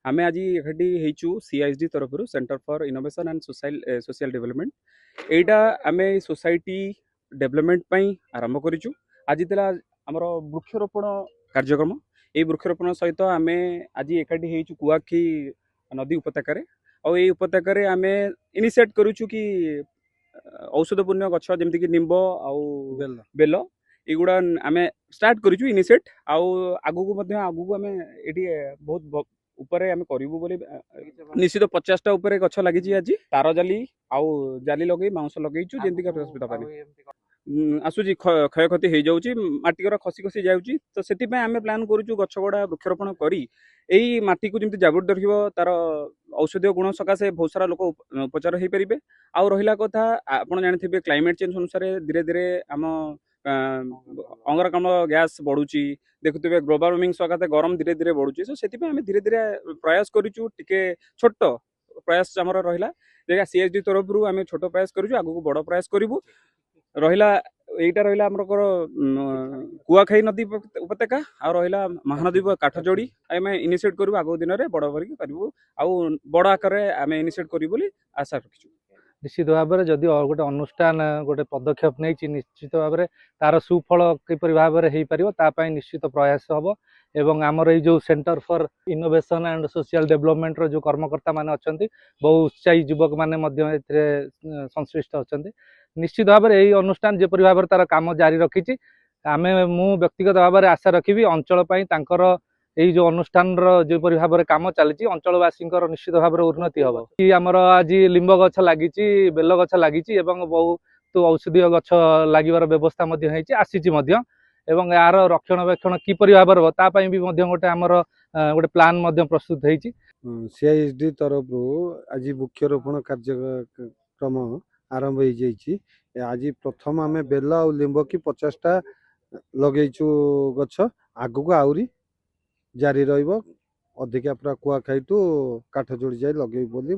आमे आज एखादी हेचु सीआईएसडी तरफ centre for innovation and social development एटा आमे सोसाइटी डेवलपमेंट पई आरंभ करिचु। आज तला हमर वृक्षरोपण कार्यक्रम ए वृक्षरोपण सहित आमे आज एखादी हेचु कुआखी नदी उपत्यकार और ये उपत्यकार आमे इनिशिएट करूछु कि औषधपूर्ण गछ जमती कि निम्ब आउ बेल एगुड़ा आमे स्टार्ट करूछु इनिशिएट आउ आगु आमे एटी बहुत उपरे आमे करिवु बोली निश्चित 50टा उपरे गछ लागि आज तार जाली आउ जाली लगे बाउंस लगेइछु जेंति का असुविधा पानी आसुची क्षय क्षति हो जाऊँगी मटिकर खसी खसी जाऊँगी तो से आम प्लां करूँ गछ गुड़ा वृक्षरोपण करी यही मटी को जमी जागृत रखिबो तार औषधीय गुण सकाशे बहुत सारा लोक उपचार हो पारे। आउ रहा कथा आपड़ जानी क्लाइमेट चेंज अनुसार धीरे धीरे आम अंगारकाम्ल गैस बढ़ुची देखुए ग्लोबल वार्मिंग सकाशे गरम धीरे धीरे बढ़ुची सो से धीरे धीरे प्रयास करूँ टिके छोट प्रयास आमर रहा सीएचडी तरफ आम छोट प्रयास करूँ आगू बड़ प्रयास करूँ रहा यहीटा रहा आमर कुआखाई नदी उपत्यका आ रहा महानदी काठजोड़ी आम इनिशिएट करूँ आग दिन में बड़ करूँ आउ बड़ आकार आम इनिशिएट करूँ बोली आशा रखीचु। निश्चित भाव में जदि गोटे अनुष्ठान गोटे पदक्षेप नहीं निश्चित भाव में तार सुफल किपर भाव में हो पार निश्चित प्रयास हम एवं आमर ये जो centre for innovation and social development जो कर्मकर्ता मान अच्छा बहु उत्साही युवक मैंने संश्लिष्ट अच्छा निश्चित भाव में यही अनुष्ठान जेपरी भाव तार काम जारी रखी आम मु व्यक्तिगत भाव में आशा रखी अंचल यही जो अनुष्ठान जोपरी भाव में कम चली अंचलवासी निश्चित भाव में उन्नति हम कि आमर आज लिंब गछ लगी बेल गछ लगी बहुत औषधीय गछ लगिवार व्यवस्था आसी एवं यार रक्षणाबेक्षण किपरि भाव तापाई भी गोटे आमर गोटे प्लान प्रस्तुत होती सीआईएसडी तरफ आज वृक्षरोपण कार्यक्रम आरंभ हो जाइए। आज प्रथम आम बेल आ लिंब की 50टा लगेचु गछ आगु आउरी जारी रहिबो अधिका पूरा कुआखाई टू काठजोड़ी जाए लगे बोली